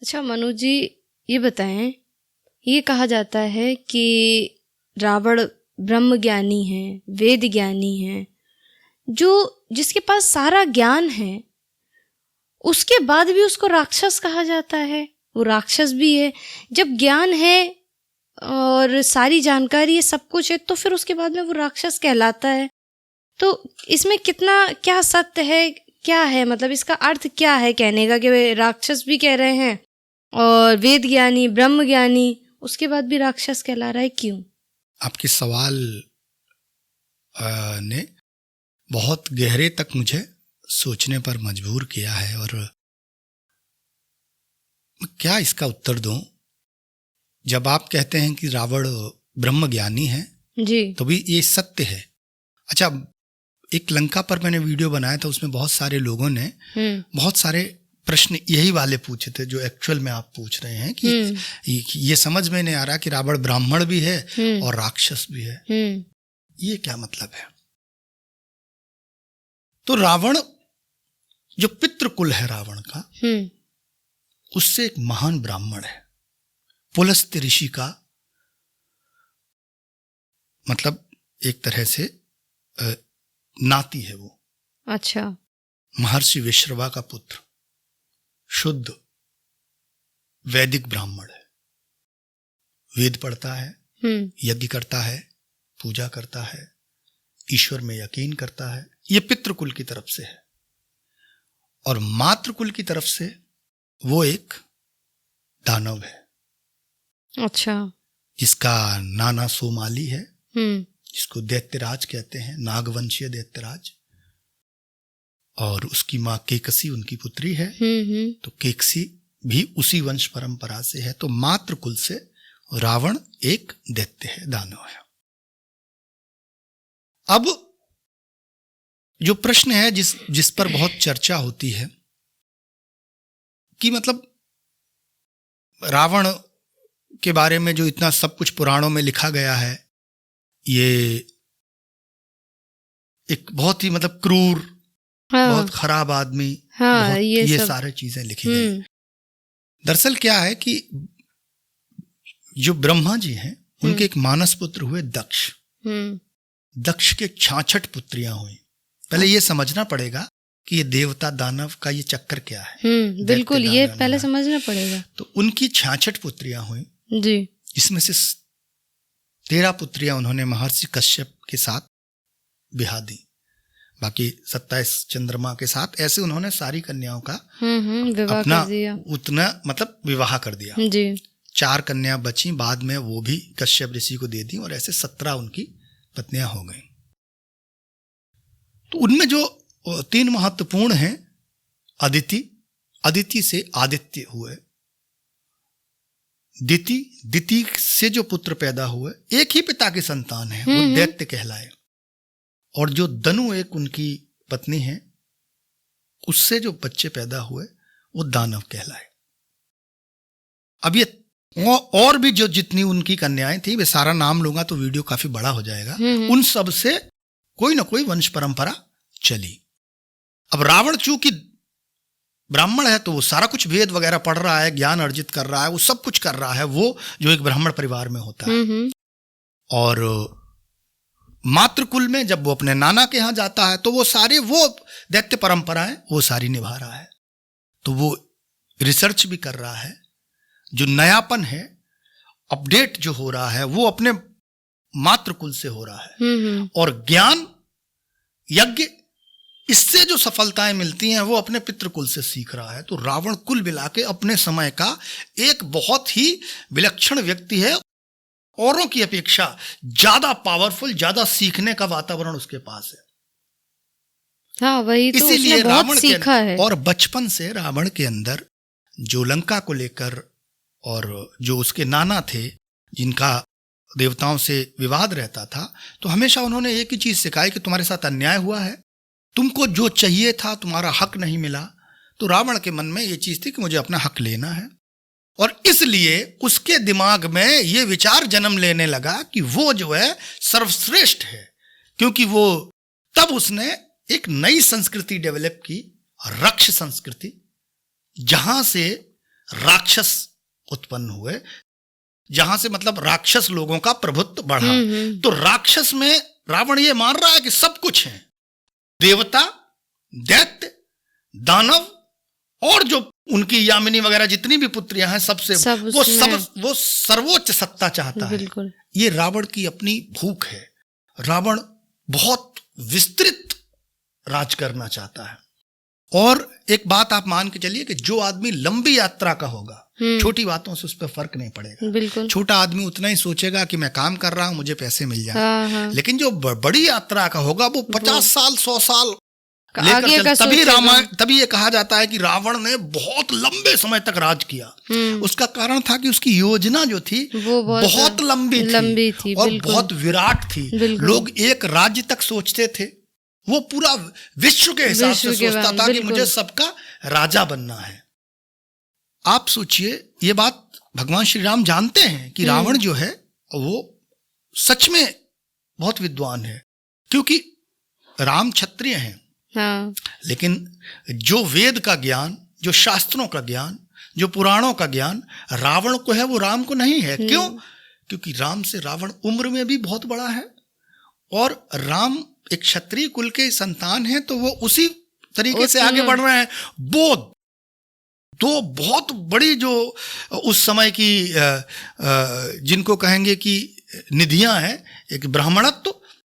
अच्छा मनु जी, ये बताएं, ये कहा जाता है कि रावण ब्रह्म ज्ञानी है, वेद ज्ञानी है, जिसके पास सारा ज्ञान है, उसके बाद भी उसको राक्षस कहा जाता है। वो राक्षस भी है। जब ज्ञान है और सारी जानकारी है, सब कुछ है, तो फिर उसके बाद में वो राक्षस कहलाता है। तो इसमें कितना क्या सत्य है, क्या है, मतलब इसका अर्थ क्या है कहने का कि वे राक्षस भी कह रहे हैं और वेद ज्ञानी, ब्रह्म ज्ञानी, उसके बाद भी राक्षस कहला रहा है, क्यों? आपके सवाल ने बहुत गहरे तक मुझे सोचने पर मजबूर किया है, और क्या इसका उत्तर दूं। जब आप कहते हैं कि रावण ब्रह्म ज्ञानी है जी, तो भी ये सत्य है। अच्छा, एक लंका पर मैंने वीडियो बनाया था, उसमें बहुत सारे लोगों ने बहुत सारे प्रश्न यही वाले पूछे थे जो एक्चुअल में आप पूछ रहे हैं कि ये समझ में नहीं आ रहा कि रावण ब्राह्मण भी है और राक्षस भी है, ये क्या मतलब है। तो रावण जो पितृकुल है रावण का, उससे एक महान ब्राह्मण है, पुलस्त्य ऋषि का, मतलब एक तरह से नाती है वो। अच्छा। महर्षि विश्रवा का पुत्र, शुद्ध वैदिक ब्राह्मण है, वेद पढ़ता है, यज्ञ करता है, पूजा करता है, ईश्वर में यकीन करता है। ये पितृकुल की तरफ से है। और मातृकुल की तरफ से वो एक दानव है। अच्छा। जिसका नाना सोमाली है, जिसको दैत्यराज कहते हैं, नागवंशीय दैत्यराज। और उसकी माँ केकसी उनकी पुत्री है। तो केकसी भी उसी वंश परंपरा से है। तो मातृकुल से रावण एक दैत्य है, दानव है। अब जो प्रश्न है जिस पर बहुत चर्चा होती है कि मतलब रावण के बारे में जो इतना सब कुछ पुराणों में लिखा गया है, ये एक बहुत ही मतलब क्रूर, बहुत खराब आदमी, बहुत ये सारे चीजें लिखी गई। दरअसल क्या है कि जो ब्रह्मा जी हैं, उनके एक मानस पुत्र हुए दक्ष। दक्ष के 66 पुत्रियां हुई। पहले ये समझना पड़ेगा कि ये देवता दानव का ये चक्कर क्या है। बिल्कुल, ये पहले समझना पड़ेगा। तो उनकी 66 पुत्रियां हुई जी। इसमें से 13 पुत्रियां उन्होंने महर्षि कश्यप के साथ ब्याह दी। बाकी 27 चंद्रमा के साथ, ऐसे उन्होंने सारी कन्याओं का अपना उतना मतलब विवाह कर दिया जी। 4 कन्या बची, बाद में वो भी कश्यप ऋषि को दे दी, और ऐसे 17 उनकी पत्नियां हो गई। तो उनमें जो 3 महत्वपूर्ण हैं, अदिति से आदित्य हुए, दिति से जो पुत्र पैदा हुए, एक ही पिता के संतान है, वो दैत्य कहलाए। और जो दनु एक उनकी पत्नी है, उससे जो बच्चे पैदा हुए वो दानव कहलाए। अब ये और भी जो जितनी उनकी कन्याएं थी, वे सारा नाम लूंगा तो वीडियो काफी बड़ा हो जाएगा। उन सब से कोई ना कोई वंश परंपरा चली। अब रावण चूंकि ब्राह्मण है तो वो सारा कुछ वेद वगैरह पढ़ रहा है, ज्ञान अर्जित कर रहा है, वो सब कुछ कर रहा है, वो जो एक ब्राह्मण परिवार में होता है। और मातृकुल में जब वो अपने नाना के यहां जाता है तो वो सारे वो दैत्य परंपराएं वो सारी निभा रहा है। तो वो रिसर्च भी कर रहा है, जो नयापन है, अपडेट जो हो रहा है, वो अपने मातृकुल से हो रहा है। और ज्ञान, यज्ञ, इससे जो सफलताएं मिलती हैं वो अपने पितृकुल से सीख रहा है। तो रावण कुल मिला के अपने समय का एक बहुत ही विलक्षण व्यक्ति है। औरों की अपेक्षा ज्यादा पावरफुल, ज्यादा सीखने का वातावरण उसके पास है। हाँ, वही तो, इसीलिए रावण सीखा है। और बचपन से रावण के अंदर जो लंका को लेकर, और जो उसके नाना थे जिनका देवताओं से विवाद रहता था, तो हमेशा उन्होंने एक ही चीज सिखाई कि तुम्हारे साथ अन्याय हुआ है, तुमको जो चाहिए था तुम्हारा हक नहीं मिला। तो रावण के मन में ये चीज थी कि मुझे अपना हक लेना है। और इसलिए उसके दिमाग में ये विचार जन्म लेने लगा कि वो जो है सर्वश्रेष्ठ है, क्योंकि वो तब उसने एक नई संस्कृति डेवलप की, रक्ष संस्कृति, जहां से राक्षस उत्पन्न हुए, जहां से मतलब राक्षस लोगों का प्रभुत्व बढ़ा। तो राक्षस में रावण ये मान रहा है कि सब कुछ है, देवता, दैत्य, दानव और जो उनकी यामिनी वगैरह जितनी भी पुत्रियां हैं सबसे वो सर्वोच्च सत्ता चाहता है। ये रावण की अपनी भूख है। रावण बहुत विस्तृत राज करना चाहता है। और एक बात आप मान के चलिए कि जो आदमी लंबी यात्रा का होगा, छोटी बातों से उस पर फर्क नहीं पड़ेगा। छोटा आदमी उतना ही सोचेगा कि मैं काम कर रहा हूं, मुझे पैसे मिल जाए। लेकिन जो बड़ी यात्रा का होगा वो 50 साल 100 साल लेकर तभी ये कहा जाता है कि रावण ने बहुत लंबे समय तक राज किया। उसका कारण था कि उसकी योजना जो थी वो बहुत लंबी थी और बहुत विराट थी। लोग एक राज्य तक सोचते थे, वो पूरा विश्व के हिसाब से सोचता था कि मुझे सबका राजा बनना है। आप सोचिए, ये बात भगवान श्री राम जानते हैं कि रावण जो है वो सच में बहुत विद्वान है, क्योंकि राम क्षत्रिय हैं। हाँ। लेकिन जो वेद का ज्ञान, जो शास्त्रों का ज्ञान, जो पुराणों का ज्ञान रावण को है वो राम को नहीं है। क्यों? क्योंकि राम से रावण उम्र में भी बहुत बड़ा है और राम एक क्षत्रिय कुल के संतान हैं, तो वो उसी तरीके से आगे बढ़ रहे हैं। वो दो बहुत बड़ी जो उस समय की जिनको कहेंगे कि निधियां हैं, एक ब्राह्मणत्व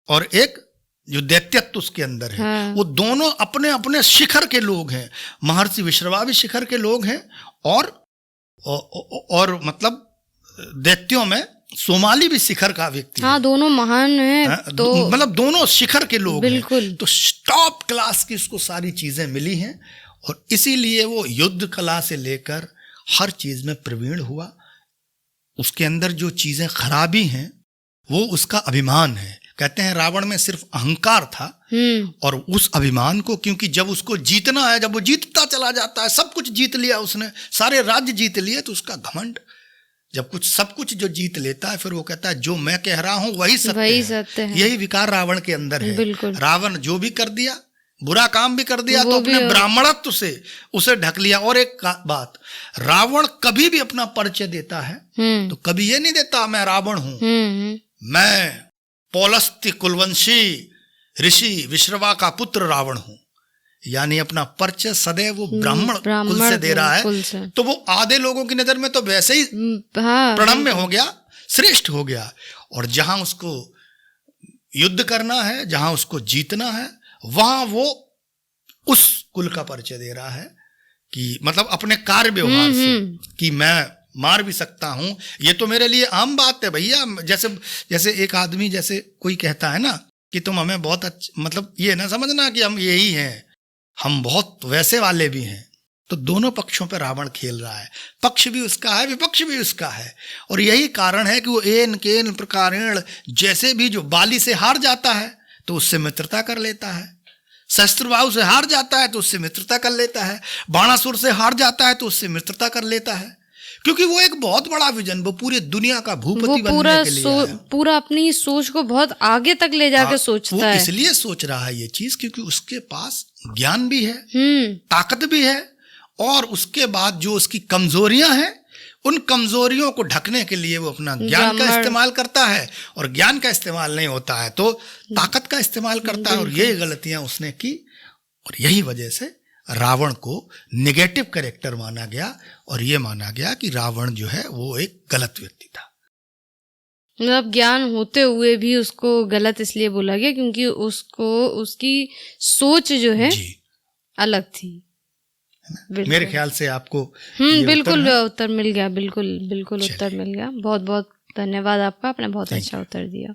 और एक जो दैत्यत्व उसके अंदर है। हाँ। वो दोनों अपने अपने शिखर के लोग हैं। महर्षि विश्रवा भी शिखर के लोग हैं और मतलब दैत्यों में सोमाली भी शिखर का व्यक्ति है। दोनों महान हैं। तो मतलब दोनों शिखर के लोग हैं। तो टॉप क्लास की उसको सारी चीजें मिली हैं और इसीलिए वो युद्ध कला से लेकर हर चीज में प्रवीण हुआ। उसके अंदर जो चीजें खराबी हैं वो उसका अभिमान है। कहते हैं रावण में सिर्फ अहंकार था और उस अभिमान को, क्योंकि जब उसको जीतना है, जब वो जीतता चला जाता है, सब कुछ जीत लिया उसने, सारे राज्य जीत लिए, तो उसका घमंड, जब कुछ सब कुछ जो जीत लेता है फिर वो कहता है जो मैं कह रहा हूं वही सत्य है। यही विकार रावण के अंदर है। रावण जो भी कर दिया, बुरा काम भी कर दिया, तो अपने ब्राह्मणत्व से उसे ढक लिया। और एक बात, रावण कभी भी अपना परिचय देता है तो कभी ये नहीं देता मैं रावण हूं, मैं पौलस्त्य कुलवंशी ऋषि विश्रवा का पुत्र रावण हूं। यानी अपना परिचय सदैव वो ब्राह्मण कुल से दे रहा है। तो वो आधे लोगों की नजर में तो वैसे ही प्रणम्य हो गया, श्रेष्ठ हो गया। और जहां उसको युद्ध करना है, जहां उसको जीतना है, वहां वो उस कुल का परिचय दे रहा है कि मतलब अपने कार्य व्यवहार से कि मैं मार भी सकता हूं। ये तो मेरे लिए आम बात है भैया। जैसे एक आदमी, जैसे कोई कहता है ना कि तुम हमें बहुत मतलब ये ना समझना कि हम यही हैं, हम बहुत वैसे वाले भी हैं। तो दोनों पक्षों पर रावण खेल रहा है, पक्ष भी उसका है, विपक्ष भी उसका है। और यही कारण है कि वो एन केन प्रकारेण, जैसे भी जो बाली से हार जाता है तो उससे मित्रता कर लेता है, शस्त्रबाहु से हार जाता है तो उससे मित्रता कर लेता है, बाणासुर से हार जाता है तो उससे मित्रता कर लेता है। क्योंकि वो एक बहुत बड़ा विजन, वो पूरी दुनिया का भूपति बनने के लिए पूरा अपनी सोच को बहुत आगे तक ले जाकर सोचता है। इसलिए सोच रहा है ये चीज क्योंकि उसके पास ज्ञान भी है, ताकत भी है, और उसके बाद जो उसकी कमजोरियां हैं उन कमजोरियों को ढकने के लिए वो अपना ज्ञान का इस्तेमाल करता है। और ज्ञान का इस्तेमाल नहीं होता है तो ताकत का इस्तेमाल करता है। और यही गलतियां उसने की और यही वजह से रावण को नेगेटिव कैरेक्टर माना गया और ये माना गया कि रावण जो है वो एक गलत व्यक्ति था। मतलब ज्ञान होते हुए भी उसको गलत इसलिए बोला गया क्योंकि उसको उसकी सोच जो है अलग थी। मेरे ख्याल से आपको बिल्कुल उत्तर मिल गया। बिल्कुल उत्तर मिल गया। बहुत बहुत धन्यवाद आपका, आपने बहुत अच्छा उत्तर दिया।